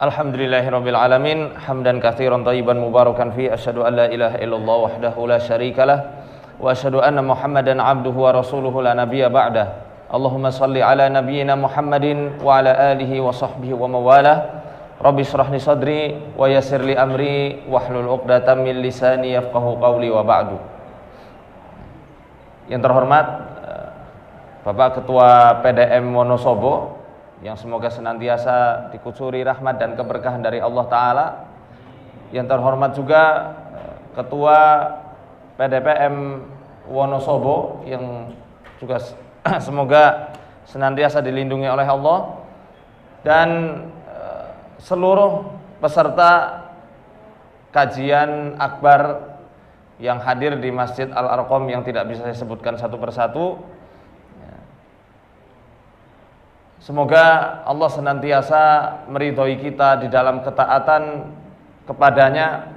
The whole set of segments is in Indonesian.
Alhamdulillahirabbil alamin hamdan katsiran thayyiban mubarakan fi asyhadu an la ilaha illallah wahdahu la syarikalah wa asyhadu anna Muhammadan abduhu wa rasuluhu la nabiyya ba'dah. Allahumma shalli ala nabiyyina Muhammadin wa ala alihi wa sahbihi wa mawalah. Rabbi shrah li sadri wa yassir li amri wahlul 'uqdatam min lisani yafqahu qawli wa ba'du. Yang terhormat Bapak Ketua PDM Wonosobo, yang semoga senantiasa dikucuri rahmat dan keberkahan dari Allah Ta'ala. Yang terhormat juga Ketua PDPM Wonosobo, yang juga semoga senantiasa dilindungi oleh Allah. Dan seluruh peserta kajian akbar yang hadir di Masjid Al-Arqam yang tidak bisa saya sebutkan satu persatu. Semoga Allah senantiasa meridhoi kita di dalam ketaatan kepadanya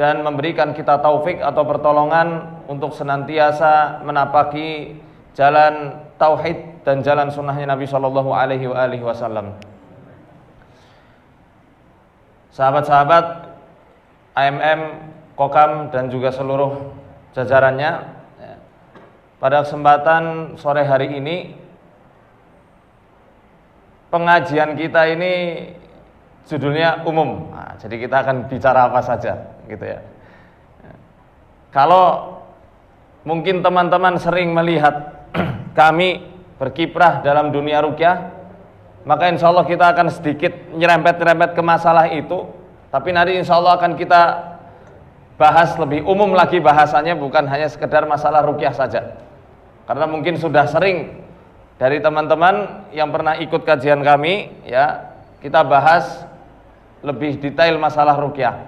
dan memberikan kita taufik atau pertolongan untuk senantiasa menapaki jalan tauhid dan jalan sunnahnya Nabi Shallallahu Alaihi Wasallam. Sahabat-sahabat AMM, Kokam dan juga seluruh jajarannya, pada kesempatan sore hari ini pengajian kita ini judulnya umum. Nah, jadi kita akan bicara apa saja gitu ya. Kalau mungkin teman-teman sering melihat kami berkiprah dalam dunia ruqyah, maka insya Allah kita akan sedikit nyerempet-nyerempet ke masalah itu. Tapi nanti insya Allah akan kita bahas lebih umum lagi bahasanya, bukan hanya sekedar masalah ruqyah saja. Karena mungkin sudah sering dari teman-teman yang pernah ikut kajian kami, ya, kita bahas lebih detail masalah ruqyah.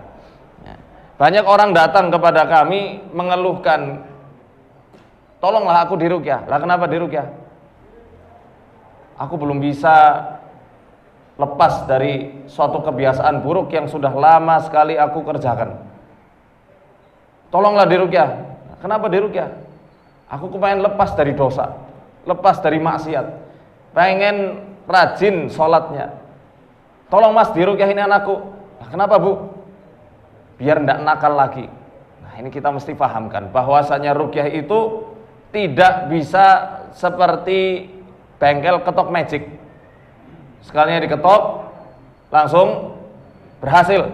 Banyak orang datang kepada kami mengeluhkan, tolonglah aku diruqyah. Lah kenapa diruqyah? Aku belum bisa lepas dari suatu kebiasaan buruk yang sudah lama sekali aku kerjakan. Tolonglah diruqyah. Kenapa diruqyah? Aku kepengen lepas dari dosa, lepas dari maksiat, pengen rajin sholatnya. Tolong mas diruqyahin anakku. Nah, kenapa bu? Biar ndak nakal lagi. Nah, ini kita mesti pahamkan bahwasanya ruqyah itu tidak bisa seperti bengkel ketok magic. Sekalinya diketok langsung berhasil.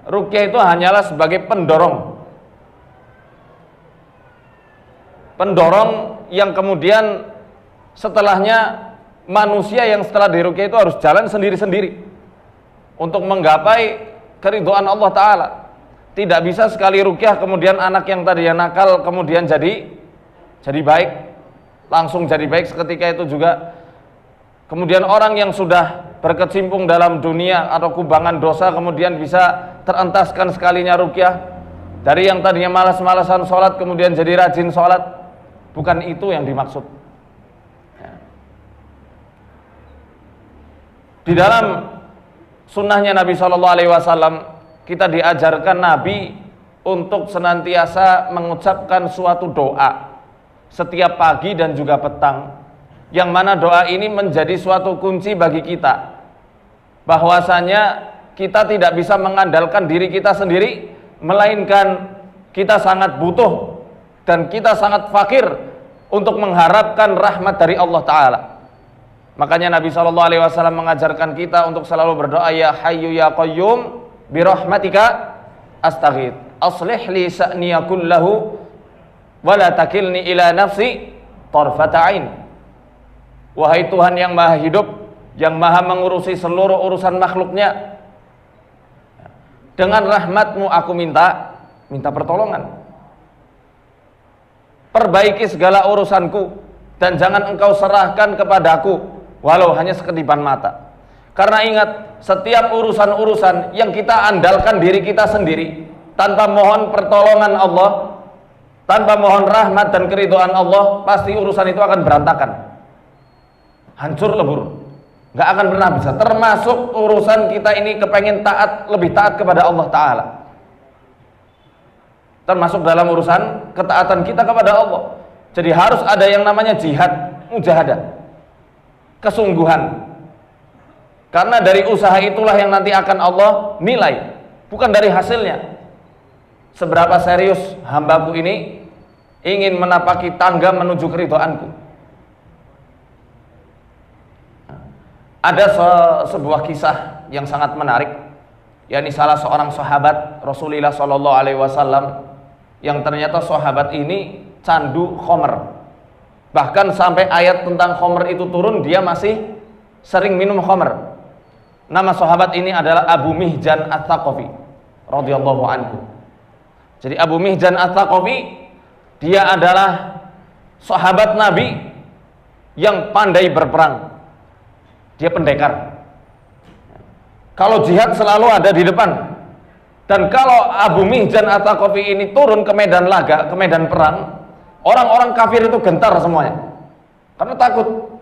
Ruqyah itu hanyalah sebagai pendorong yang kemudian setelahnya manusia yang setelah diruqyah itu harus jalan sendiri-sendiri untuk menggapai keridhaan Allah Ta'ala. Tidak bisa sekali ruqyah kemudian anak yang tadi yang nakal kemudian jadi baik, langsung jadi baik seketika itu juga. Kemudian orang yang sudah berkecimpung dalam dunia atau kubangan dosa kemudian bisa terentaskan sekalinya ruqyah, dari yang tadinya malas-malasan sholat kemudian jadi rajin sholat. Bukan itu yang dimaksud. Di dalam sunnahnya Nabi Shallallahu Alaihi Wasallam, kita diajarkan Nabi untuk senantiasa mengucapkan suatu doa setiap pagi dan juga petang, yang mana doa ini menjadi suatu kunci bagi kita, bahwasanya kita tidak bisa mengandalkan diri kita sendiri, melainkan kita sangat butuh dan kita sangat fakir untuk mengharapkan rahmat dari Allah Ta'ala. Makanya Nabi SAW mengajarkan kita untuk selalu berdoa, ya hayyu ya qayyum birahmatika astaghith aslih li sa'niya kullahu wa la takilni ila nafsi tarfata ain. Wahai Tuhan yang maha hidup, yang maha mengurusi seluruh urusan makhluknya, dengan rahmatmu aku minta pertolongan. Perbaiki segala urusanku dan jangan engkau serahkan kepadaku walau hanya sekedipan mata. Karena ingat, setiap urusan-urusan yang kita andalkan diri kita sendiri tanpa mohon pertolongan Allah, tanpa mohon rahmat dan keridhaan Allah, pasti urusan itu akan berantakan, hancur lebur, nggak akan pernah bisa. Termasuk urusan kita ini kepengen taat, lebih taat kepada Allah Ta'ala, termasuk dalam urusan ketaatan kita kepada Allah. Jadi harus ada yang namanya jihad, mujahadah, kesungguhan, Karena dari usaha itulah yang nanti akan Allah nilai, bukan dari hasilnya. Seberapa serius hambaku ini ingin menapaki tangga menuju keridhaanku. Ada sebuah kisah yang sangat menarik, yakni salah seorang sahabat Rasulullah Shallallahu Alaihi Wasallam yang ternyata sahabat ini candu khamr. Bahkan sampai ayat tentang khamr itu turun, dia masih sering minum khamr. Nama sahabat ini adalah Abu Mihjan Ats-Tsaqafi radhiyallahu anhu. Jadi Abu Mihjan Ats-Tsaqafi, dia adalah sahabat Nabi yang pandai berperang. Dia pendekar. Kalau jihad selalu ada di depan. Dan kalau Abu Mihjan Ats-Tsaqafi ini turun ke medan laga, ke medan perang, orang-orang kafir itu gentar semuanya. Karena takut.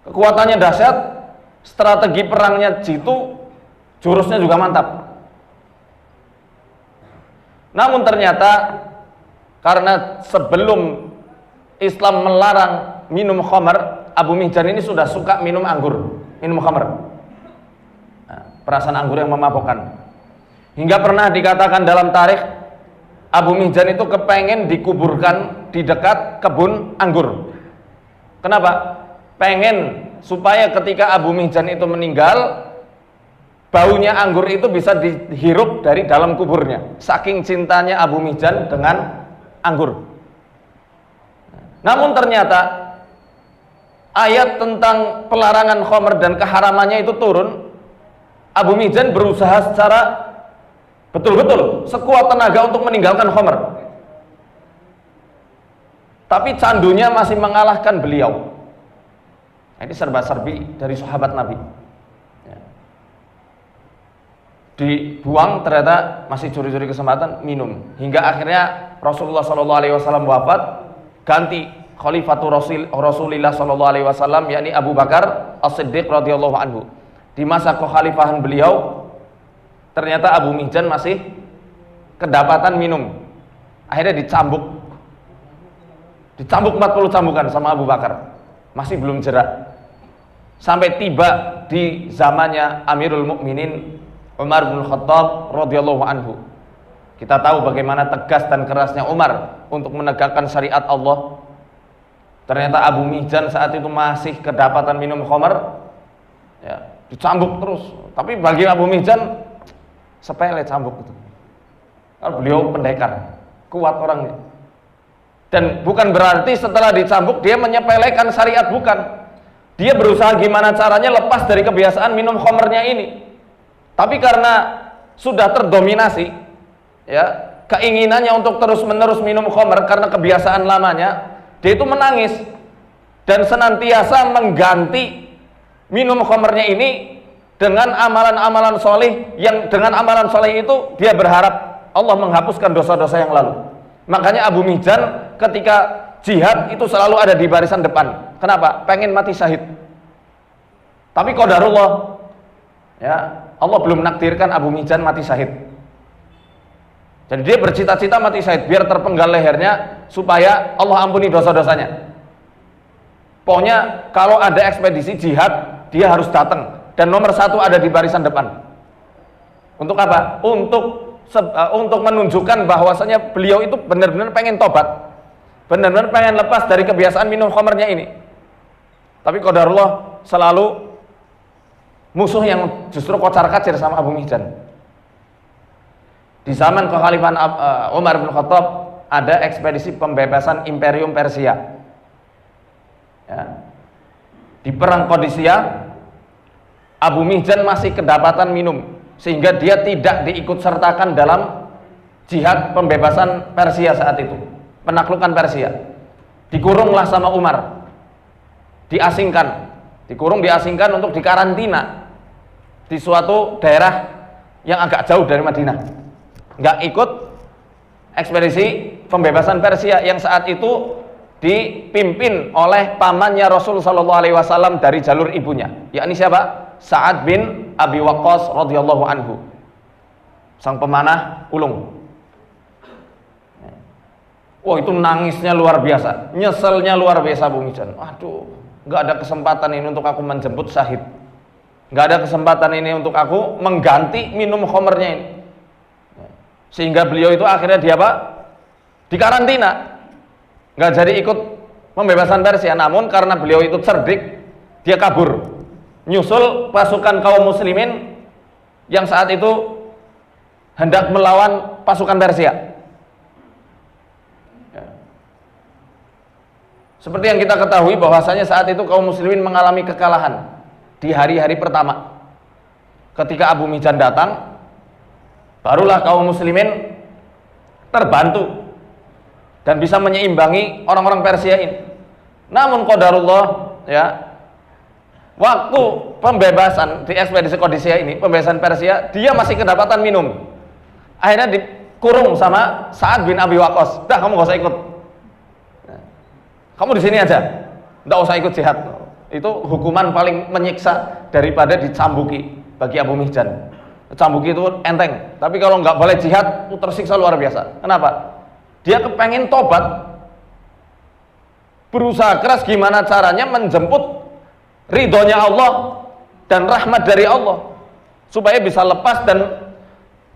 Kekuatannya dahsyat, strategi perangnya jitu, jurusnya juga mantap. Namun ternyata karena sebelum Islam melarang minum khamr, Abu Mihjan ini sudah suka minum anggur, minum khamr. Nah, perasaan anggur yang memabukkan. Hingga pernah dikatakan dalam tarikh, Abu Mihjan itu kepengen dikuburkan di dekat kebun anggur. Kenapa? Pengen supaya ketika Abu Mihjan itu meninggal, baunya anggur itu bisa dihirup dari dalam kuburnya. Saking cintanya Abu Mihjan dengan anggur. Namun ternyata ayat tentang pelarangan khamr dan keharamannya itu turun. Abu Mihjan berusaha secara betul-betul sekuat tenaga untuk meninggalkan khamr. Tapi candunya masih mengalahkan beliau. Ini serba-serbi dari sahabat Nabi. Dibuang, ternyata masih curi-curi kesempatan minum. Hingga akhirnya Rasulullah SAW wafat, ganti Khalifatul Rasulullah SAW, yakni Abu Bakar As-Siddiq radhiyallahu anhu. Di masa kekhalifahan beliau, ternyata Abu Mihjan masih kedapatan minum. Akhirnya dicambuk 40 cambukan sama Abu Bakar, masih belum jerak. Sampai tiba di zamannya Amirul Mukminin Umar bin Khattab radhiyallahu anhu. Kita tahu bagaimana tegas dan kerasnya Umar untuk menegakkan syariat Allah. Ternyata Abu Mihjan saat itu masih kedapatan minum khamr, ya, dicambuk terus. Tapi bagi Abu Mihjan sepele cambuk itu. Kalau beliau pendekar, kuat orangnya. Dan bukan berarti setelah dicambuk dia menyepelekan syariat, bukan. Dia berusaha gimana caranya lepas dari kebiasaan minum khamrnya ini. Tapi karena sudah terdominasi, ya, keinginannya untuk terus-menerus minum khamr karena kebiasaan lamanya, dia itu menangis dan senantiasa mengganti minum khamrnya ini dengan amalan-amalan soleh, yang dengan amalan soleh itu dia berharap Allah menghapuskan dosa-dosa yang lalu. Makanya Abu Mihjan ketika jihad itu selalu ada di barisan depan. Kenapa? Pengen mati syahid. Tapi qadarullah, ya, Allah belum menakdirkan Abu Mihjan mati syahid. Jadi dia bercita-cita mati syahid biar terpenggal lehernya supaya Allah ampuni dosa-dosanya. Pokoknya kalau ada ekspedisi jihad, dia harus datang dan nomor 1 ada di barisan depan. Untuk apa? Untuk menunjukkan bahwasanya beliau itu benar-benar pengen tobat, benar-benar pengen lepas dari kebiasaan minum khamrnya ini. Tapi qadarullah selalu musuh yang justru kocar-kacir sama Abu Mihjan. Di zaman kekhalifahan Umar bin Khattab ada ekspedisi pembebasan Imperium Persia. Ya. Di perang Qadisiyah, Abu Mihjan masih kedapatan minum, sehingga dia tidak diikut sertakan dalam jihad pembebasan Persia saat itu, penaklukan Persia. Dikurunglah sama Umar, diasingkan untuk dikarantina di suatu daerah yang agak jauh dari Madinah. Nggak ikut ekspedisi pembebasan Persia yang saat itu dipimpin oleh pamannya Rasul Shallallahu Alaihi Wasallam dari jalur ibunya, yakni siapa? Sa'ad bin Abi Waqqas radhiyallahu anhu, sang pemanah ulung. Wah, itu nangisnya luar biasa, nyeselnya luar biasa Abu Mihjan. Aduh, nggak ada kesempatan ini untuk aku menjemput syahid. nggak ada kesempatan ini untuk aku mengganti minum khamrnya ini. Sehingga beliau itu akhirnya dia apa? Dikarantina, nggak jadi ikut pembebasan Persia. Namun karena beliau itu cerdik, dia kabur, nyusul pasukan kaum muslimin yang saat itu hendak melawan pasukan Persia. Seperti yang kita ketahui bahwasanya saat itu kaum muslimin mengalami kekalahan di hari-hari pertama. Ketika Abu Mihjan datang, barulah kaum muslimin terbantu dan bisa menyeimbangi orang-orang Persia ini. Namun qadarullah, ya, waktu pembebasan di ekspedisi Qadisiyah ini, pembebasan Persia, dia masih kedapatan minum. Akhirnya dikurung sama Sa'ad bin Abi Waqqas. Dah, kamu gak usah ikut. Kamu di sini aja, nggak usah ikut jihad. Itu hukuman paling menyiksa daripada dicambuki bagi Abu Mihjan. Cambuki itu enteng, tapi kalau nggak boleh jihad, tersiksa luar biasa. Kenapa? Dia kepengen tobat, berusaha keras gimana caranya menjemput ridhonya Allah dan rahmat dari Allah supaya bisa lepas dan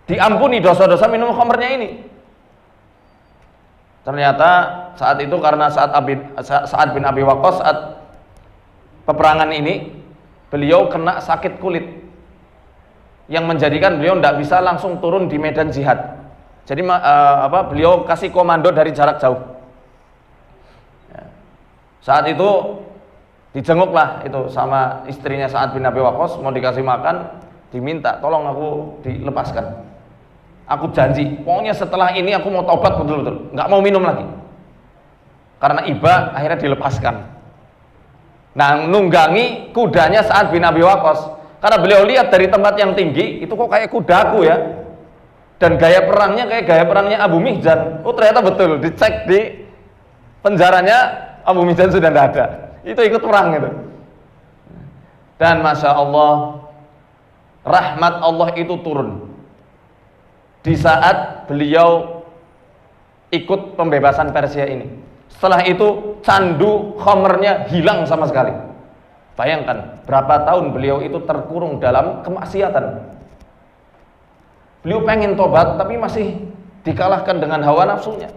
diampuni dosa-dosa minum khamrnya ini. Ternyata saat itu karena Sa'ad bin Abi Waqqas saat peperangan ini beliau kena sakit kulit yang menjadikan beliau tidak bisa langsung turun di medan jihad. Jadi beliau kasih komando dari jarak jauh. Saat itu dijenguklah itu sama istrinya Sa'ad bin Abi Waqqas, mau dikasih makan, diminta tolong aku dilepaskan. Aku janji, pokoknya setelah ini aku mau tobat betul-betul, nggak mau minum lagi. Karena iba akhirnya dilepaskan. Nah, nunggangi kudanya Sa'ad bin Abi Waqqas. Karena beliau lihat dari tempat yang tinggi, itu kok kayak kudaku ya. Dan gaya perangnya kayak gaya perangnya Abu Mihjan. Oh, ternyata betul, dicek di penjaranya Abu Mihjan sudah tidak ada. Itu ikut perang itu. Dan Masya Allah, rahmat Allah itu turun di saat beliau ikut pembebasan Persia ini. Setelah itu candu khamrnya hilang sama sekali. Bayangkan berapa tahun beliau itu terkurung dalam kemaksiatan. Beliau pengen tobat tapi masih dikalahkan dengan hawa nafsunya.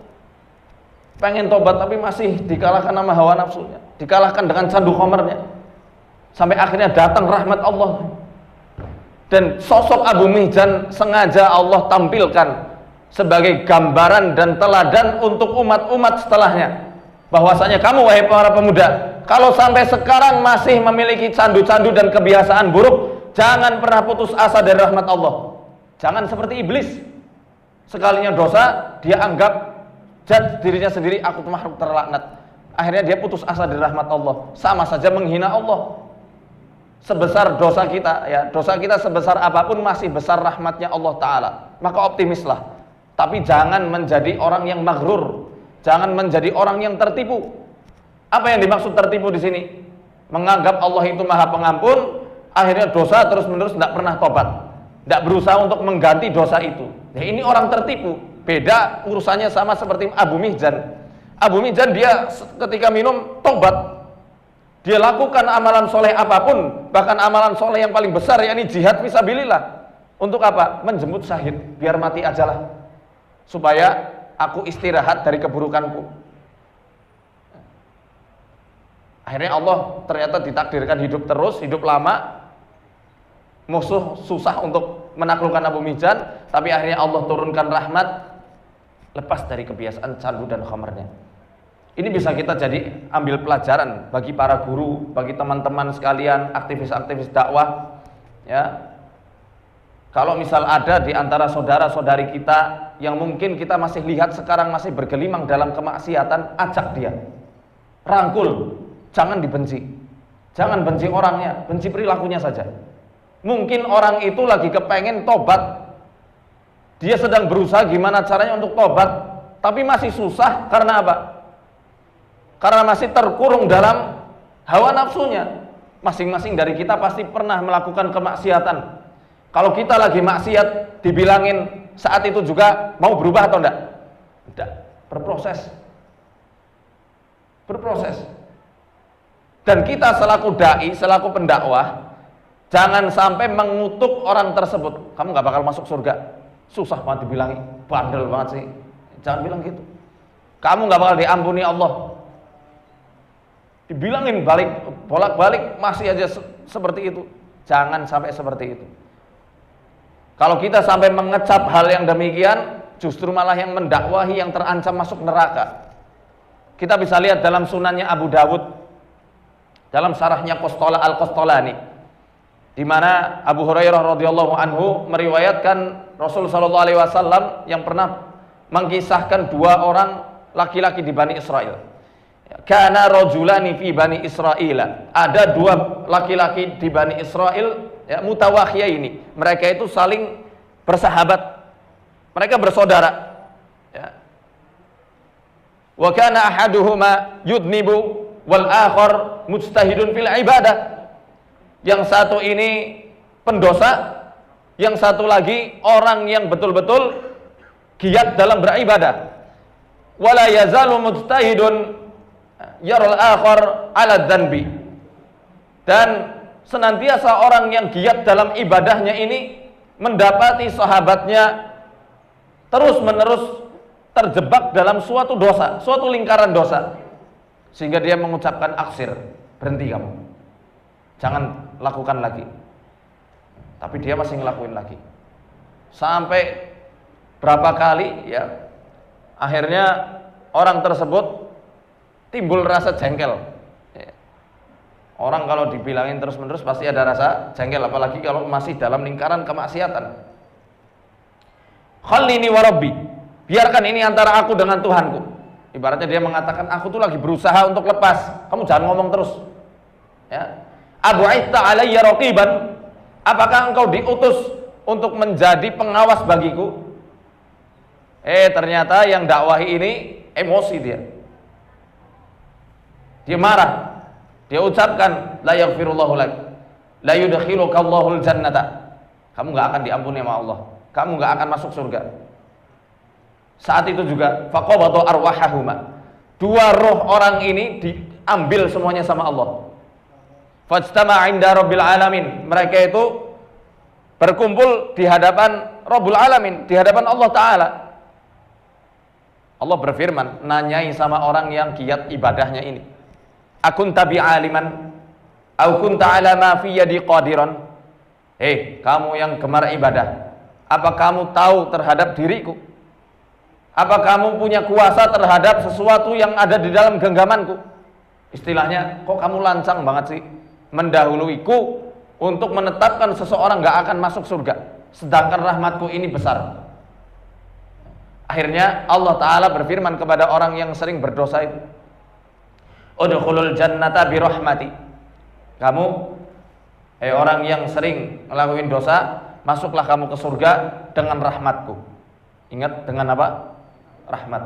Pengen tobat tapi masih dikalahkan sama hawa nafsunya, dikalahkan dengan candu khamrnya. Sampai akhirnya datang rahmat Allah. Dan sosok Abu Mihjan sengaja Allah tampilkan sebagai gambaran dan teladan untuk umat-umat setelahnya. Bahwasanya kamu wahai para pemuda, kalau sampai sekarang masih memiliki candu-candu dan kebiasaan buruk, jangan pernah putus asa dari rahmat Allah. Jangan seperti iblis. Sekalinya dosa, dia anggap jat dirinya sendiri, aku makhluk terlaknat. Akhirnya dia putus asa dari rahmat Allah. Sama saja menghina Allah. Sebesar dosa kita, ya, dosa kita sebesar apapun masih besar rahmatnya Allah Ta'ala. Maka optimislah. Tapi jangan menjadi orang yang maghrur, jangan menjadi orang yang tertipu. Apa yang dimaksud tertipu di sini? Menganggap Allah itu Maha Pengampun, akhirnya dosa terus-menerus tidak pernah tobat, tidak berusaha untuk mengganti dosa itu. Ya, ini orang tertipu. Beda urusannya sama seperti Abu Mihjan. Abu Mihjan dia ketika minum tobat. Dia lakukan amalan soleh apapun, bahkan amalan soleh yang paling besar, yakni jihad fisabilillah. Untuk apa? Menjemput syahid, biar mati ajalah, supaya aku istirahat dari keburukanku. Akhirnya Allah ternyata ditakdirkan hidup terus, hidup lama. Musuh susah untuk menaklukkan Abu Mihjan, tapi akhirnya Allah turunkan rahmat, lepas dari kebiasaan candu dan khamrnya. Ini bisa kita jadi ambil pelajaran bagi para guru, bagi teman-teman sekalian, aktivis-aktivis dakwah, ya. Kalau misal ada di antara saudara-saudari kita yang mungkin kita masih lihat sekarang masih bergelimang dalam kemaksiatan, ajak dia, rangkul, jangan dibenci, jangan benci orangnya, benci perilakunya saja. Mungkin orang itu lagi kepengen tobat, dia sedang berusaha gimana caranya untuk tobat, tapi masih susah. Karena apa? Karena masih terkurung dalam hawa nafsunya. Masing-masing dari kita pasti pernah melakukan kemaksiatan. Kalau kita lagi maksiat, dibilangin saat itu juga mau berubah atau enggak? Tidak, berproses. Berproses. Dan kita selaku dai, selaku pendakwah, Jangan sampai mengutuk orang tersebut. Kamu nggak bakal masuk surga. Susah banget dibilangi, bandel banget sih. Jangan bilang gitu. Kamu nggak bakal diampuni Allah. Dibilangin bolak-balik masih aja seperti itu. Jangan sampai seperti itu. Kalau kita sampai mengecap hal yang demikian, justru malah yang mendakwahi yang terancam masuk neraka. Kita bisa lihat dalam sunannya Abu Dawud, dalam syarahnya Al-Qastolani, di mana Abu Hurairah radhiyallahu anhu meriwayatkan Rasul sallallahu alaihi wasallam yang pernah mengkisahkan dua orang laki-laki di Bani Israel. Kana rajulani fi Bani Israil. Ada dua laki-laki di Bani Israel, ya, mutawakhiyaini. Mereka itu saling bersahabat. Mereka bersaudara. Ya. Wa kana ahaduhuma yudnibu wal akhar mujtahidun fil ibadah. Yang satu ini pendosa, yang satu lagi orang yang betul-betul giat dalam beribadah. Wala yazalu mujtahidun yarul akhar ala dzanbi. Dan senantiasa orang yang giat dalam ibadahnya ini mendapati sahabatnya terus-menerus terjebak dalam suatu dosa, suatu lingkaran dosa, sehingga dia mengucapkan aksir, berhenti kamu, jangan lakukan lagi. Tapi dia masih ngelakuin lagi sampai berapa kali, ya, akhirnya orang tersebut timbul rasa jengkel. Orang kalau dibilangin terus-menerus pasti ada rasa jengkel, apalagi kalau masih dalam lingkaran kemaksiatan. Khallini wa rabbi, biarkan ini antara aku dengan Tuhanku. Ibaratnya dia mengatakan, aku tuh lagi berusaha untuk lepas, kamu jangan ngomong terus. Ya. Abu'aita alayya raqiban, apakah engkau diutus untuk menjadi pengawas bagiku? Ternyata yang dakwahi ini emosi dia. Dia marah. Dia ucapkan, la yaghfirullahu lak, la yudkhilukallahu aljannata. Kamu enggak akan diampuni sama Allah. Kamu enggak akan masuk surga. Saat itu juga faqabatu arwahahuma. Dua roh orang ini diambil semuanya sama Allah. Fajtama'a 'inda rabbil alamin. Mereka itu berkumpul di hadapan Rabbul Alamin, di hadapan Allah Ta'ala. Allah berfirman, nanyai sama orang yang giat ibadahnya ini, akunta bi'aliman au kunta ala ma fi yadi qadiran. Kamu yang gemar ibadah, apa kamu tahu terhadap diriku? Apa kamu punya kuasa terhadap sesuatu yang ada di dalam genggamanku? Istilahnya, kok kamu lancang banget sih mendahuluiku untuk menetapkan seseorang gak akan masuk surga, sedangkan rahmatku ini besar. Akhirnya Allah Ta'ala berfirman kepada orang yang sering berdosa itu, udkhulul jannata birahmati. Kamu, orang yang sering ngelakuin dosa, masuklah kamu ke surga dengan rahmatku. Ingat, dengan apa? Rahmat.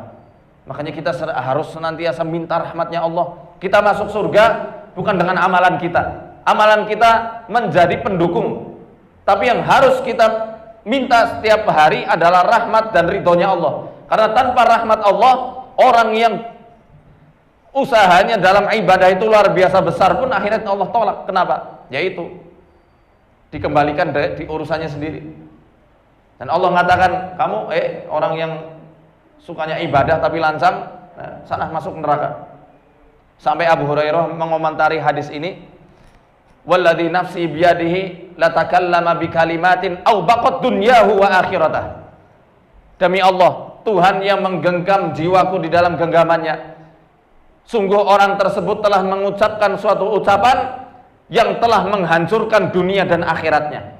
Makanya kita harus senantiasa minta rahmatnya Allah. Kita masuk surga bukan dengan amalan kita. Amalan kita menjadi pendukung, tapi yang harus kita minta setiap hari adalah rahmat dan ridhonya Allah. Karena tanpa rahmat Allah, orang yang usahanya dalam ibadah itu luar biasa besar pun akhirnya Allah tolak. Kenapa? Yaitu dikembalikan di urusannya sendiri. Dan Allah mengatakan, kamu orang yang sukanya ibadah tapi lancang, sana masuk neraka. Sampai Abu Hurairah mengomentari hadis ini, walladzi nafsi biyadihi latakallama bikalimatin au baqat dunyahu wa akhiratah. Demi Allah, Tuhan yang menggenggam jiwaku di dalam genggamannya, sungguh orang tersebut telah mengucapkan suatu ucapan yang telah menghancurkan dunia dan akhiratnya.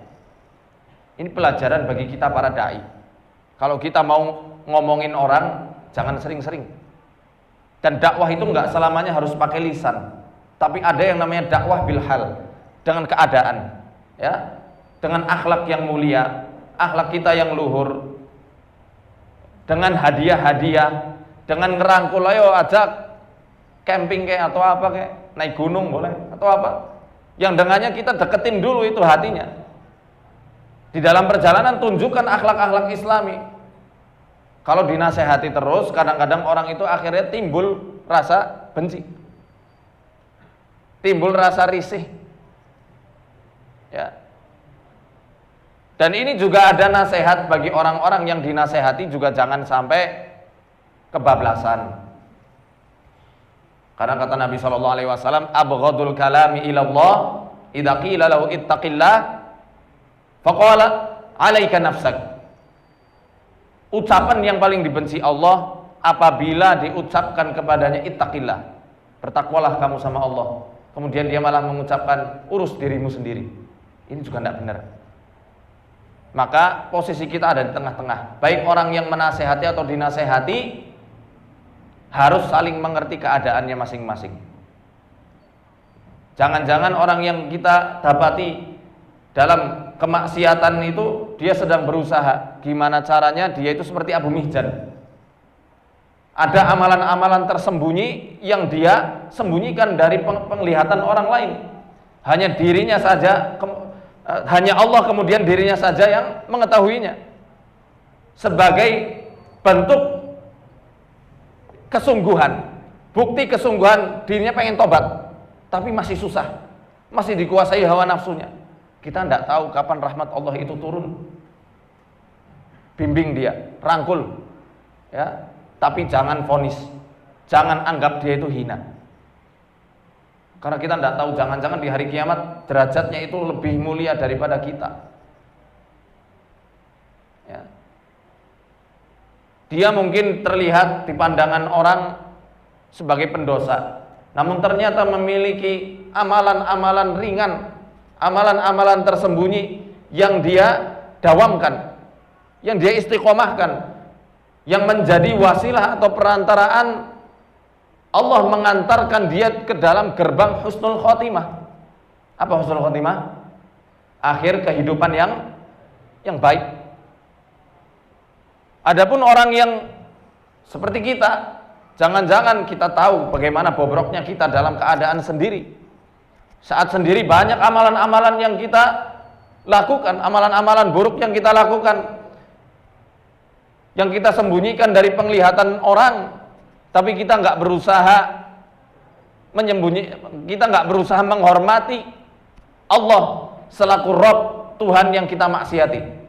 Ini pelajaran bagi kita para dai. Kalau kita mau ngomongin orang, jangan sering-sering. Dan dakwah itu enggak selamanya harus pakai lisan, tapi ada yang namanya dakwah bil hal, dengan keadaan, ya, dengan akhlak yang mulia, akhlak kita yang luhur, dengan hadiah-hadiah, dengan ngerangkul, ayo ajak camping kayak atau apa kayak, naik gunung boleh atau apa, yang dengannya kita deketin dulu itu hatinya. Di dalam perjalanan tunjukkan akhlak-akhlak Islami. Kalau dinasehati terus, kadang-kadang orang itu akhirnya timbul rasa benci, timbul rasa risih. Ya. Dan ini juga ada nasihat bagi orang-orang yang dinasehati, juga jangan sampai kebablasan. Karena kata Nabi sallallahu alaihi wasallam, abghadul kalami ila Allah idza qila lahu ittaqillah faqala 'alaika nafsak. Ucapan yang paling dibenci Allah apabila diucapkan kepadanya ittaqillah, bertakwalah kamu sama Allah. Kemudian dia malah mengucapkan urus dirimu sendiri. Ini juga tidak benar. Maka posisi kita ada di tengah-tengah. Baik orang yang menasehati atau dinasehati harus saling mengerti keadaannya masing-masing. Jangan-jangan orang yang kita dapati dalam kemaksiatan itu dia sedang berusaha gimana caranya dia itu seperti Abu Mihjan. Ada amalan-amalan tersembunyi yang dia sembunyikan dari penglihatan orang lain. Hanya dirinya saja, hanya Allah kemudian dirinya saja yang mengetahuinya. Sebagai bentuk kesungguhan, bukti kesungguhan dirinya pengen tobat, tapi masih susah, masih dikuasai hawa nafsunya. Kita tidak tahu kapan rahmat Allah itu turun. Bimbing dia, rangkul, ya. Tapi jangan vonis, jangan anggap dia itu hina. Karena kita tidak tahu, jangan-jangan di hari kiamat derajatnya itu lebih mulia daripada kita. Ya. Dia mungkin terlihat di pandangan orang sebagai pendosa, namun ternyata memiliki amalan-amalan ringan, amalan-amalan tersembunyi yang dia dawamkan, yang dia istiqomahkan, yang menjadi wasilah atau perantaraan Allah mengantarkan dia ke dalam gerbang husnul khotimah. Apa husnul khotimah? Akhir kehidupan yang baik. Adapun orang yang seperti kita, jangan-jangan kita tahu bagaimana bobroknya kita dalam keadaan sendiri. Saat sendiri banyak amalan-amalan yang kita lakukan, amalan-amalan buruk yang kita lakukan, yang kita sembunyikan dari penglihatan orang, tapi kita nggak berusaha kita nggak berusaha menghormati Allah selaku Rabb, Tuhan yang kita maksiati.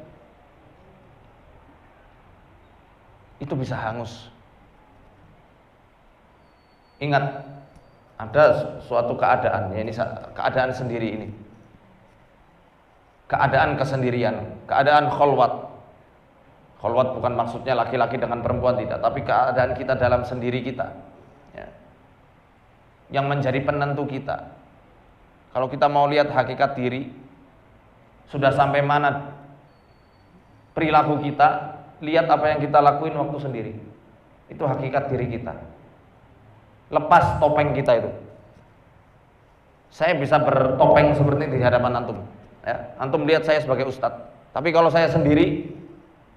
Itu bisa hangus. Ingat, ada suatu keadaan, ya ini keadaan sendiri ini, keadaan kesendirian, keadaan kholwat. Kholwat bukan maksudnya laki-laki dengan perempuan, tidak, tapi keadaan kita dalam sendiri kita, ya, yang menjadi penentu kita. Kalau kita mau lihat hakikat diri, sudah sampai mana perilaku kita, lihat apa yang kita lakuin waktu sendiri. Itu hakikat diri kita. Lepas topeng kita itu. Saya bisa bertopeng seperti ini di hadapan antum, ya. Antum lihat saya sebagai ustadz, tapi kalau saya sendiri,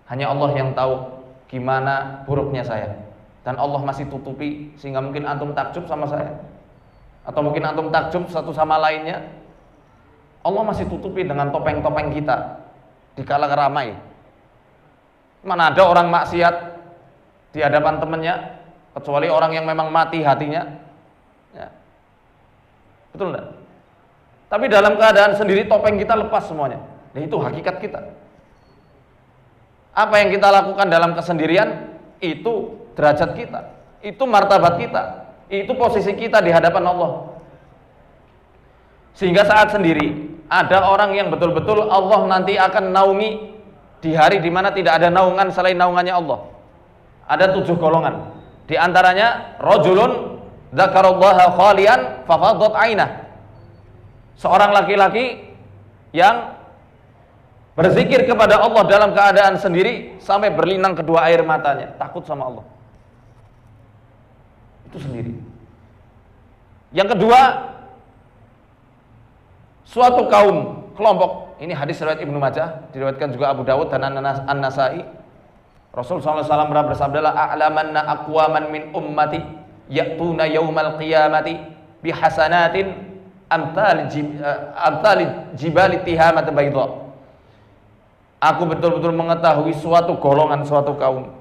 hanya Allah yang tahu gimana buruknya saya, dan Allah masih tutupi sehingga mungkin antum takjub sama saya, atau mungkin antum takjub satu sama lainnya. Allah masih tutupi dengan topeng-topeng kita di kala ramai. Mana ada orang maksiat di hadapan temannya, kecuali orang yang memang mati hatinya, ya. Betul enggak? Tapi dalam keadaan sendiri topeng kita lepas semuanya. Nah, itu hakikat kita. Apa yang kita lakukan dalam kesendirian, itu derajat kita, itu martabat kita, itu posisi kita di hadapan Allah. Sehingga saat sendiri, ada orang yang betul-betul Allah nanti akan naungi di hari di mana tidak ada naungan selain naungannya Allah. Ada 7 golongan. Di antaranya, rajulun dzakarallaha khalian fafadhat ainah. Seorang laki-laki yang berzikir kepada Allah dalam keadaan sendiri sampai berlinang kedua air matanya, takut sama Allah. Itu sendiri. Yang kedua, suatu kaum, kelompok. Ini hadis riwayat Ibnu Majah, diriwayatkan juga Abu Dawud dan An-Nasai. Rasul sallallahu alaihi wasallam bersabda, "A'lamanna aqwaman min ummati ya'tuna yaumal qiyamati bihasanatin amthal jibali tihamat baydha." Aku betul-betul mengetahui suatu golongan, suatu kaum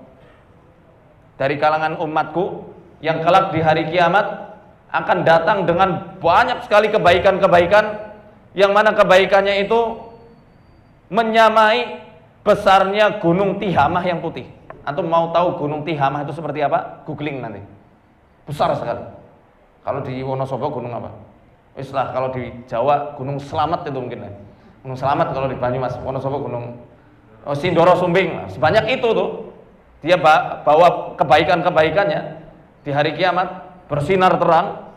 dari kalangan umatku yang kelak di hari kiamat akan datang dengan banyak sekali kebaikan-kebaikan yang mana kebaikannya itu menyamai besarnya gunung Tihamah yang putih. Antum mau tahu gunung Tihamah itu seperti apa? Googling nanti. Besar sekali. Kalau di Wonosobo gunung apa? Islah kalau di Jawa gunung Slamet itu mungkin. Gunung Slamet kalau di Banyumas, Wonosobo gunung Sindoro Sumbing. Sebanyak itu tuh. Dia bawa kebaikan-kebaikannya di hari kiamat bersinar terang.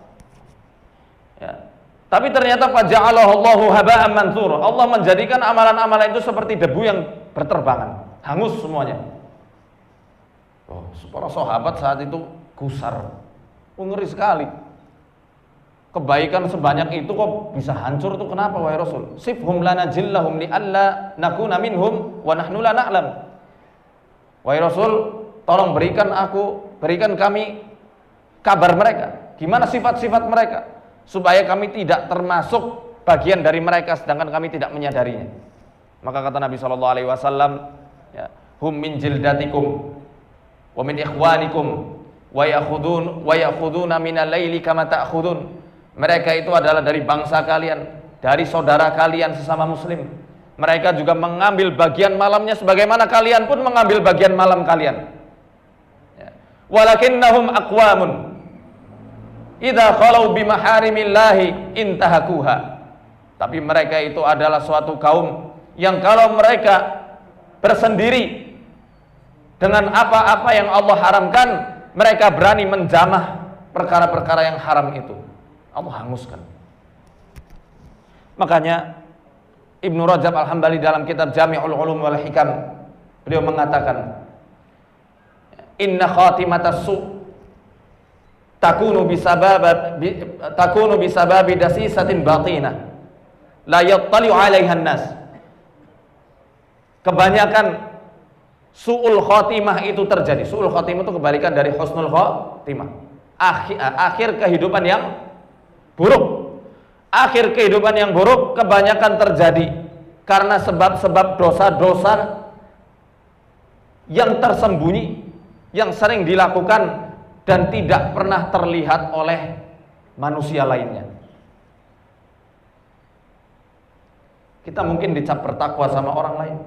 Ya. Tapi ternyata faja'alahu Allahu haba'an mansura. Allah menjadikan amalan-amalan itu seperti debu yang berterbangan, hangus semuanya. Oh, para sahabat saat itu gusar. Ngeri sekali. Kebaikan sebanyak itu kok bisa hancur tuh, kenapa wahai Rasul? Sifhum lana jillahum li alla nakuna minhum wa nahnu la na'lam. Wahai Rasul, tolong berikan kami kabar mereka. Gimana sifat-sifat mereka supaya kami tidak termasuk bagian dari mereka sedangkan kami tidak menyadarinya. Maka kata Nabi sallallahu alaihi wasallam, ya, hum min jildatikum wa min ikhwanikum wa ya'khuduna minal laili kama ta'khudun. Mereka itu adalah dari bangsa kalian, dari saudara kalian sesama muslim. Mereka juga mengambil bagian malamnya sebagaimana kalian pun mengambil bagian malam kalian. Ya. Walakinnahum aqwamun idza khalau bimaharimillahi intahakuha. Tapi mereka itu adalah suatu kaum yang kalau mereka bersendiri dengan apa-apa yang Allah haramkan, mereka berani menjamah perkara-perkara yang haram itu. Allah hanguskan. Makanya Ibnu Rajab Al-Hambali dalam kitab Jami'ul Ulum wal Hikam, beliau mengatakan, inna khatimatas su takunu bisababi dasisatin batinah la yattali'u 'alaiha an-nas. Kebanyakan su'ul khotimah itu terjadi. Su'ul khotimah itu kebalikan dari husnul khotimah. Akhir kehidupan yang buruk. Akhir kehidupan yang buruk kebanyakan terjadi karena sebab-sebab dosa-dosa yang tersembunyi, yang sering dilakukan dan tidak pernah terlihat oleh manusia lainnya. Kita mungkin dicap bertakwa sama orang lain,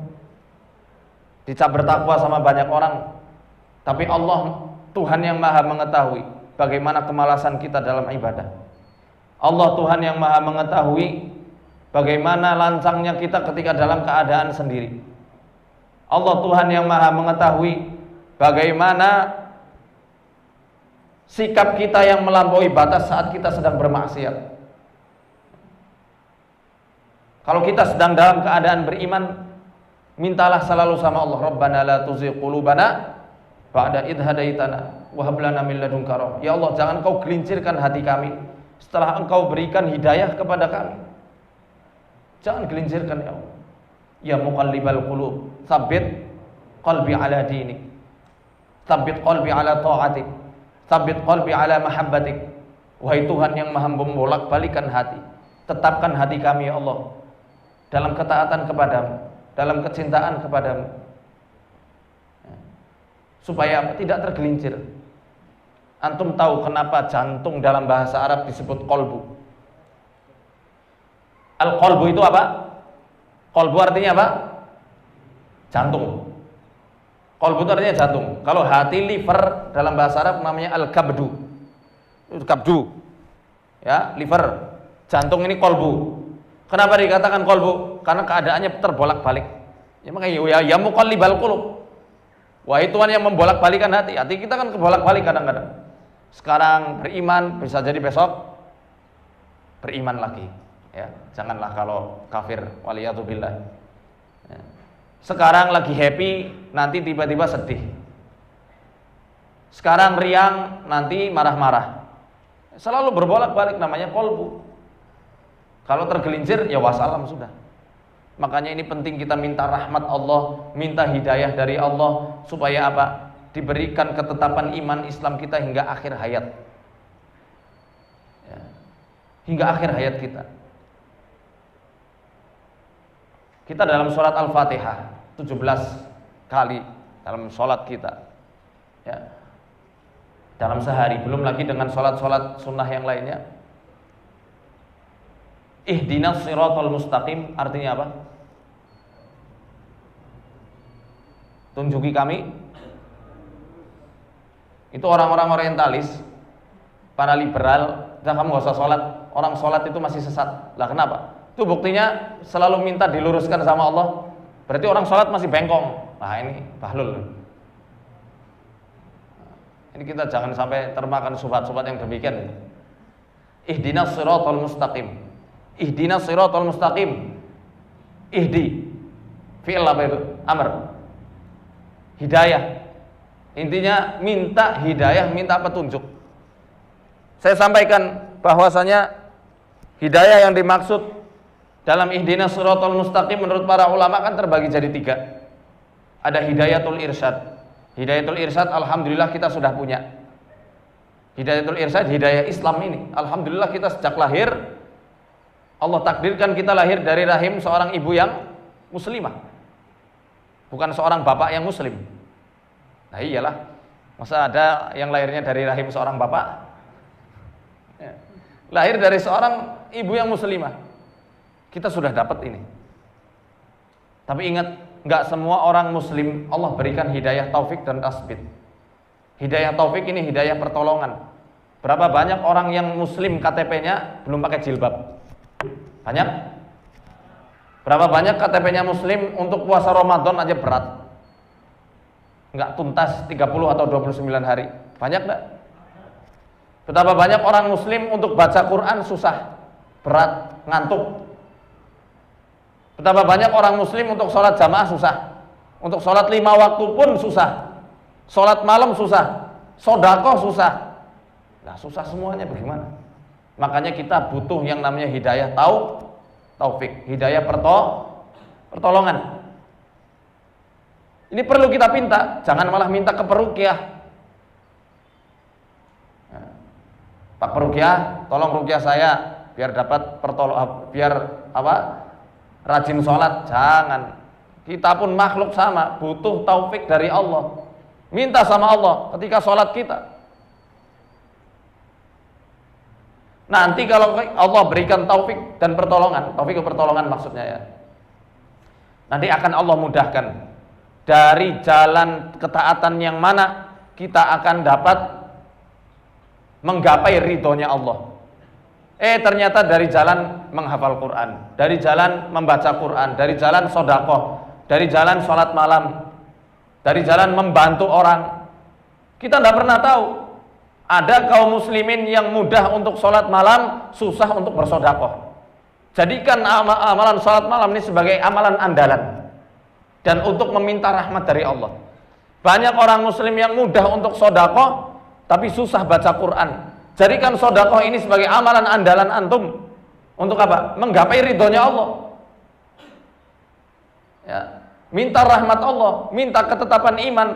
dicap bertakwa sama banyak orang, tapi Allah, Tuhan yang maha mengetahui bagaimana kemalasan kita dalam ibadah. Allah, Tuhan yang maha mengetahui bagaimana lancangnya kita ketika dalam keadaan sendiri. Allah, Tuhan yang maha mengetahui bagaimana sikap kita yang melampaui batas saat kita sedang bermaksiat. Kalau kita sedang dalam keadaan beriman, mintalah selalu sama Allah, Rabbana la tuzigh qulubana ba'da idh hadaitana wa hab lana min ladunka rahmah. Ya Allah, jangan Kau gelincirkan hati kami setelah Engkau berikan hidayah kepada kami. Jangan gelincirkan ya Allah. Ya muqallibal qulub, tsabbit qalbi ala dinik, tsabbit qalbi ala ta'atik, tsabbit qalbi ala mahabbatik. Wahai Tuhan yang maha membolak-balikan hati, tetapkan hati kami ya Allah dalam ketaatan kepadamu, dalam kecintaan kepadamu, supaya tidak tergelincir. Antum tahu kenapa jantung dalam bahasa Arab disebut kolbu? Al-kolbu itu apa? Kolbu artinya apa? Jantung. Kolbu itu artinya jantung. Kalau hati, liver dalam bahasa Arab namanya al-kabdu. Itu kabdu. Ya, liver. Jantung ini kolbu. Kenapa dikatakan kolbu? Karena keadaannya terbolak-balik. Ya makanya ya muqallibal qulub. Wahai Tuhan yang membolak-balikan hati. Hati kita kan kebolak-balik kadang-kadang. Sekarang beriman, bisa jadi besok beriman lagi. Ya, janganlah kalau kafir, waliyadzubillah. Ya. Sekarang lagi happy, nanti tiba-tiba sedih. Sekarang riang, nanti marah-marah. Selalu berbolak-balik, namanya kolbu. Kalau tergelincir, ya wassalam sudah. Makanya ini penting kita minta rahmat Allah, minta hidayah dari Allah, supaya apa? Diberikan ketetapan iman Islam kita hingga akhir hayat, ya. Hingga akhir hayat kita. Kita dalam sholat Al-Fatihah 17 kali dalam sholat kita, ya, dalam sehari, belum lagi dengan sholat-sholat sunnah yang lainnya. Ihdinas siratal mustaqim artinya apa? Tunjuki kami. Itu orang-orang orientalis, para liberal, kamu gak usah sholat, orang sholat itu masih sesat. Lah kenapa? Itu buktinya selalu minta diluruskan sama Allah. Berarti orang sholat masih bengkong. Nah ini bahlul. Ini kita jangan sampai termakan subhat-subhat yang demikian. Ihdinas siratal mustaqim. Ihdinas siratal mustaqim. Ihdi. Fi'il apa itu? Amr. Hidayah. Intinya minta hidayah, minta petunjuk. Saya sampaikan bahwasanya hidayah yang dimaksud dalam ihdinas siratal mustaqim menurut para ulama kan terbagi jadi 3. Ada hidayatul irsyad. Hidayatul irsyad alhamdulillah kita sudah punya. Hidayatul irsyad, hidayah Islam ini. Alhamdulillah kita sejak lahir Allah takdirkan kita lahir dari rahim seorang ibu yang muslimah. Bukan seorang bapak yang muslim. Nah iyalah, masa ada yang lahirnya dari rahim seorang bapak? Ya. Lahir dari seorang ibu yang muslimah. Kita sudah dapat ini. Tapi ingat, nggak semua orang muslim Allah berikan hidayah taufik dan tasbit. Hidayah taufik ini hidayah pertolongan. Berapa banyak orang yang muslim KTP-nya belum pakai jilbab? Banyak? Berapa banyak KTP-nya muslim untuk puasa Ramadan aja berat? Nggak tuntas 30 atau 29 hari. Banyak nggak? Betapa banyak orang muslim untuk baca Quran susah, berat, ngantuk. Betapa banyak orang muslim untuk sholat jamaah susah, untuk sholat 5 waktu pun susah, sholat malam susah, sodakoh susah. Nah susah semuanya bagaimana? Makanya kita butuh yang namanya hidayah taufik, hidayah pertolongan. Ini perlu kita minta, jangan malah minta ke peruqyah. Nah, Pak peruqyah, tolong ruqyah saya biar dapat biar rajin sholat. Jangan. Kita pun makhluk sama, butuh taufik dari Allah. Minta sama Allah ketika sholat kita. Nanti kalau Allah berikan taufik dan pertolongan, taufik dan pertolongan maksudnya ya, nanti akan Allah mudahkan dari jalan ketaatan yang mana kita akan dapat menggapai ridhonya Allah. Ternyata dari jalan menghafal Quran, dari jalan membaca Quran, dari jalan sodakoh, dari jalan sholat malam, dari jalan membantu orang. Kita tidak pernah tahu. Ada kaum muslimin yang mudah untuk sholat malam, susah untuk bersodakoh. Jadikan amalan sholat malam ini sebagai amalan andalan dan untuk meminta rahmat dari Allah. Banyak orang muslim yang mudah untuk sodakoh tapi susah baca Quran. Jadikan sodakoh ini sebagai amalan andalan antum. Untuk apa? Menggapai ridhonya Allah. Ya. Minta rahmat Allah, minta ketetapan iman.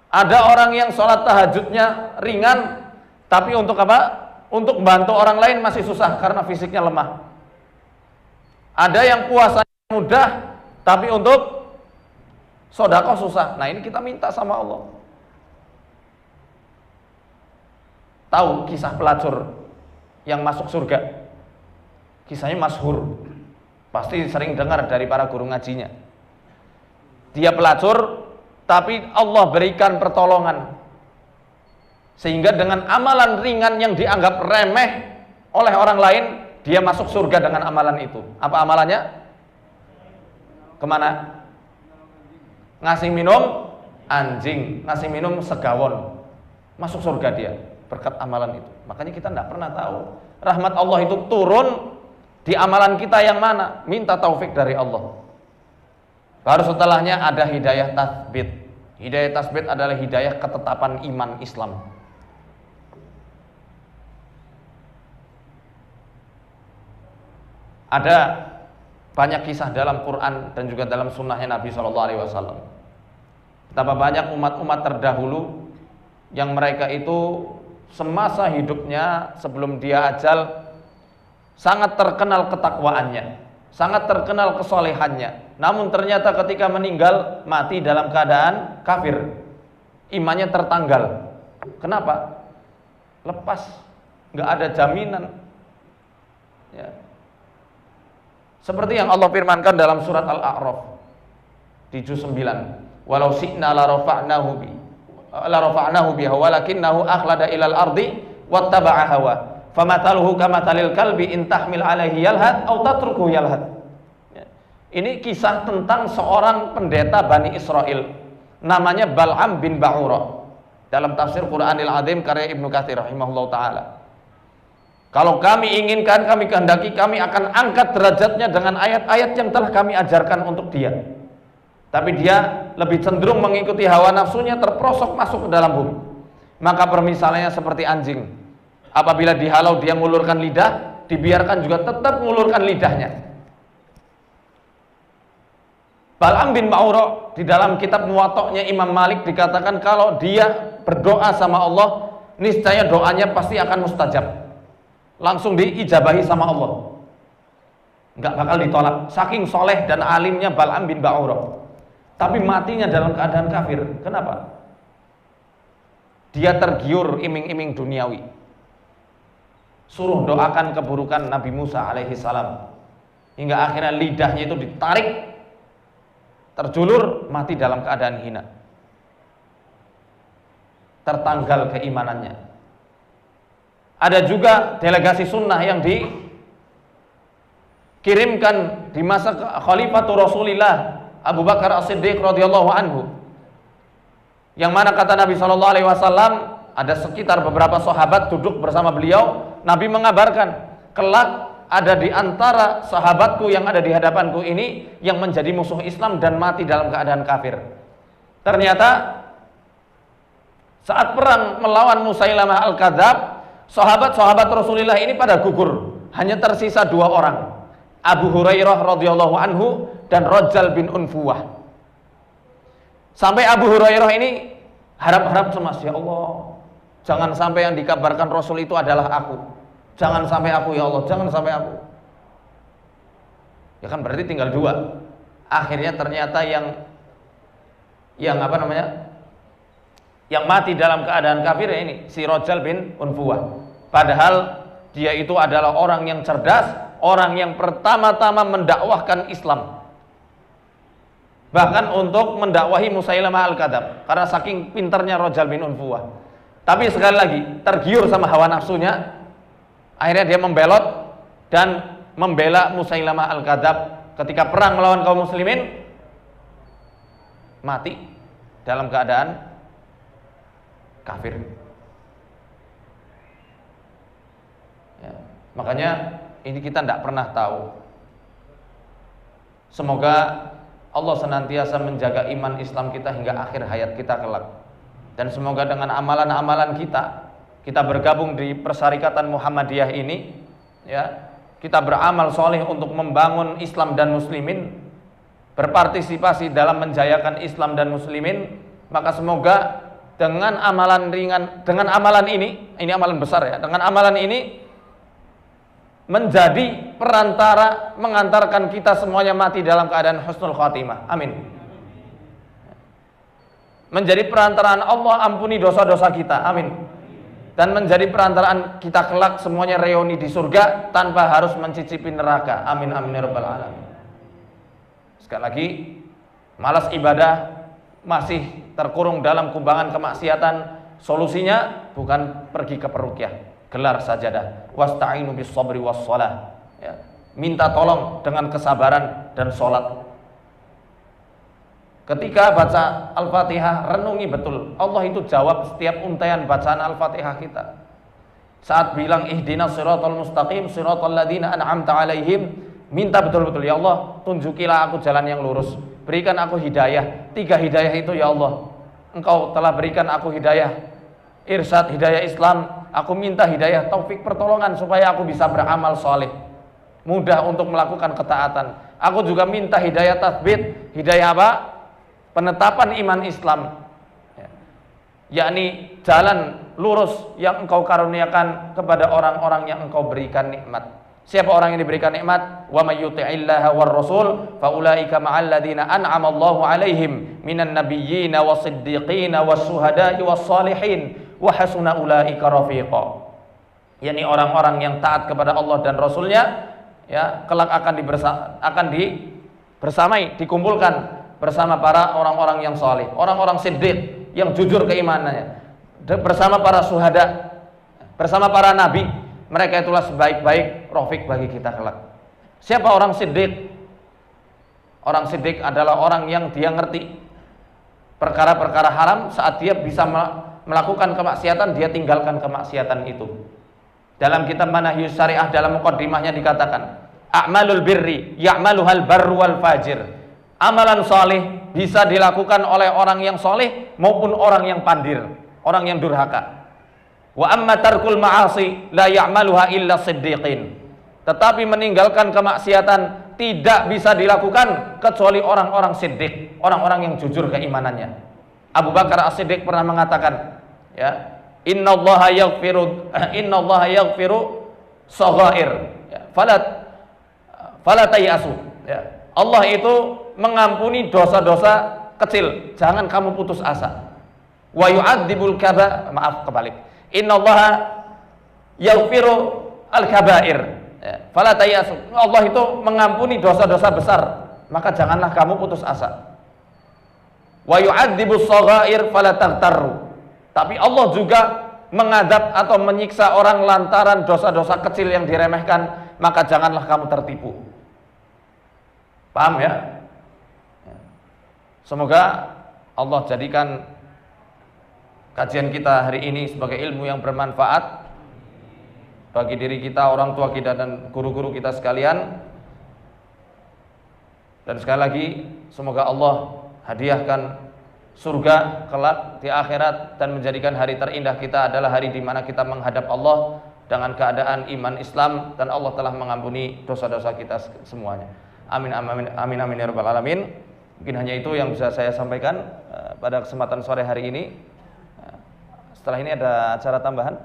Ada orang yang sholat tahajudnya ringan, tapi untuk apa? Untuk bantu orang lain masih susah karena fisiknya lemah. Ada yang puasanya mudah, tapi untuk sodakoh susah. Nah ini kita minta sama Allah. Tahu kisah pelacur yang masuk surga? Kisahnya masyhur. Pasti sering dengar dari para guru ngajinya. Dia pelacur, tapi Allah berikan pertolongan. Sehingga dengan amalan ringan yang dianggap remeh oleh orang lain, dia masuk surga dengan amalan itu. Apa amalannya? Kemana? Ngasih minum anjing, ngasih minum segawon. Masuk surga dia berkat amalan itu. Makanya kita tidak pernah tahu rahmat Allah itu turun di amalan kita yang mana. Minta taufik dari Allah. Baru setelahnya ada hidayah tasbit. Hidayah tasbit adalah hidayah ketetapan iman Islam. Ada banyak kisah dalam Quran dan juga dalam sunnahnya Nabi SAW. Betapa banyak umat-umat terdahulu yang mereka itu semasa hidupnya sebelum dia ajal sangat terkenal ketakwaannya, sangat terkenal kesolehannya. Namun ternyata ketika meninggal mati dalam keadaan kafir, imannya tertanggal. Kenapa? Lepas, nggak ada jaminan. Ya. Seperti yang Allah firmankan dalam surat Al-A'raf di juz 9, walau syi'na la rafa'nahu biha walakinnahu akhlada ilal ardi wattaba'a hawa famataluhu kamathalil kalbi in tahmil alaihi yalhad aw tatruku yalhad. Ini kisah tentang seorang pendeta Bani Israel namanya Bal'am bin Ba'ura dalam tafsir Quranil Azim karya Ibnu Katsir rahimahullah ta'ala. Kalau kami inginkan, kami kehendaki, kami akan angkat derajatnya dengan ayat-ayat yang telah kami ajarkan untuk dia. Tapi dia lebih cenderung mengikuti hawa nafsunya, terperosok masuk ke dalam bumi. Maka permisalannya seperti anjing. Apabila dihalau dia ngulurkan lidah, dibiarkan juga tetap ngulurkan lidahnya. Bal'am bin Ba'ura di dalam kitab Muwatta'nya Imam Malik dikatakan kalau dia berdoa sama Allah, niscaya doanya pasti akan mustajab. Langsung diijabahi sama Allah, nggak bakal ditolak. Saking soleh dan alimnya Bal'am bin Ba'ura, tapi matinya dalam keadaan kafir. Kenapa? Dia tergiur iming-iming duniawi, suruh doakan keburukan Nabi Musa alaihi salam, hingga akhirnya lidahnya itu ditarik, terjulur, mati dalam keadaan hina, tertanggal keimanannya. Ada juga delegasi sunnah yang dikirimkan di masa Khalifatul Rasulillah Abu Bakar As-Siddiq radhiyallahu anhu, yang mana kata Nabi SAW ada sekitar beberapa sahabat duduk bersama beliau. Nabi mengabarkan, kelak ada di antara sahabatku yang ada di hadapanku ini yang menjadi musuh Islam dan mati dalam keadaan kafir. Ternyata saat perang melawan Musailamah Al-Kadzab, sahabat-sahabat Rasulullah ini pada gugur, hanya tersisa 2 orang, Abu Hurairah radhiyallahu anhu dan Rajal bin Unfuwah. Sampai Abu Hurairah ini harap-harap cemas, ya Allah, jangan sampai yang dikabarkan Rasul itu adalah aku, jangan sampai aku, ya Allah, jangan sampai aku. Ya kan berarti tinggal 2. Akhirnya ternyata yang yang mati dalam keadaan kafir ini si Rajal bin Unfuwah. Padahal dia itu adalah orang yang cerdas, orang yang pertama-tama mendakwahkan Islam, bahkan untuk mendakwahi Musailamah Al-Kadzab, karena saking pintarnya Rajal bin Unfuwah. Tapi sekali lagi tergiur sama hawa nafsunya, akhirnya dia membelot dan membela Musailamah Al-Kadzab. Ketika perang melawan kaum muslimin, mati dalam keadaan kafir. Ya, makanya ini kita tidak pernah tahu. Semoga Allah senantiasa menjaga iman Islam kita hingga akhir hayat kita kelak. Dan semoga dengan amalan-amalan kita bergabung di Persyarikatan Muhammadiyah ini, ya, kita beramal soleh untuk membangun Islam dan muslimin, berpartisipasi dalam menjayakan Islam dan muslimin. Maka semoga dengan amalan ringan, dengan amalan ini amalan besar ya, dengan amalan ini menjadi perantara mengantarkan kita semuanya mati dalam keadaan husnul khatimah. Amin. Menjadi perantaraan Allah ampuni dosa-dosa kita. Amin. Dan menjadi perantaraan kita kelak semuanya reuni di surga tanpa harus mencicipi neraka. Amin amin ya rabbal alamin. Sekali lagi, malas ibadah, masih terkurung dalam kubangan kemaksiatan, solusinya bukan pergi ke peruqyah, gelar sajadah, wasta'inu bis sabri was shalah, ya, minta tolong dengan kesabaran dan sholat. Ketika baca Al-Fatihah, renungi betul, Allah itu jawab setiap untaian bacaan Al-Fatihah kita. Saat bilang ihdinas siratal mustaqim siratal ladzina an'amta alaihim, minta betul-betul, ya Allah, tunjukilah aku jalan yang lurus, berikan aku hidayah. 3 hidayah itu, ya Allah, Engkau telah berikan aku hidayah irsyad, hidayah Islam. Aku minta hidayah taufik pertolongan supaya aku bisa beramal soleh, mudah untuk melakukan ketaatan. Aku juga minta hidayah tatsbit, hidayah apa? Penetapan iman Islam, yakni jalan lurus yang Engkau karuniakan kepada orang-orang yang Engkau berikan nikmat. Siapa orang yang diberikan nikmat? Wa may yuti'illaha war rasul fa ulaika ma'al ladzina an'ama Allahu 'alaihim minan nabiyyin wasiddiqin wasyuhada'i wassalihin wa hasuna ulaika rafiqa. Yani orang-orang yang taat kepada Allah dan Rasulnya, ya kelak akan bersamai, dikumpulkan bersama para orang-orang yang saleh, orang-orang siddiq yang jujur keimanannya, bersama para syuhada, bersama para nabi. Mereka itulah sebaik-baik rafiq bagi kita kelak. Siapa orang siddiq? Orang siddiq adalah orang yang dia ngerti perkara-perkara haram, saat dia bisa melakukan kemaksiatan, dia tinggalkan kemaksiatan itu. Dalam kitab Manahiyus Syariah, dalam muqaddimahnya dikatakan, a'malul birri ya'maluhal barru wal fajir. Amalan saleh bisa dilakukan oleh orang yang saleh maupun orang yang pandir, orang yang durhaka. Wa amma tarkul ma'asi la ya'maluha illa siddiqin. Tetapi meninggalkan kemaksiatan tidak bisa dilakukan kecuali orang-orang siddiq, orang-orang yang jujur keimanannya. Abu Bakar As-Siddiq pernah mengatakan, ya, innallaha yaghfiru saghair, ya, fala tayasu, ya. Allah itu mengampuni dosa-dosa kecil, jangan kamu putus asa. Wa yu'adzibul kebalik. Innallaha yaghfiru al-kabair, ya, fala tayasu. Allah itu mengampuni dosa-dosa besar, maka janganlah kamu putus asa. Wa yu'adzibus saghair fala taghtarru. Tapi Allah juga mengadab atau menyiksa orang lantaran dosa-dosa kecil yang diremehkan, maka janganlah kamu tertipu. Paham ya? Semoga Allah jadikan kajian kita hari ini sebagai ilmu yang bermanfaat bagi diri kita, orang tua kita, dan guru-guru kita sekalian. Dan sekali lagi, semoga Allah hadiahkan surga kelak di akhirat, dan menjadikan hari terindah kita adalah hari di mana kita menghadap Allah dengan keadaan iman Islam, dan Allah telah mengampuni dosa-dosa kita semuanya. Amin amin amin amin ya rabbal alamin. Mungkin hanya itu yang bisa saya sampaikan pada kesempatan sore hari ini. Setelah ini ada acara tambahan.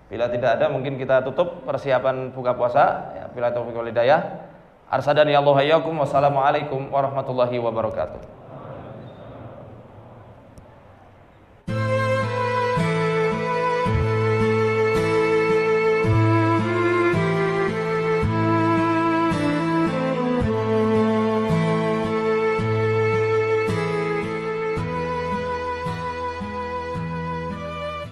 Bila tidak ada, mungkin kita tutup persiapan buka puasa. Ya, bila taufiq wal hidayah. Arsadani Allah hayyakum. Wassalamualaikum warahmatullahi wabarakatuh.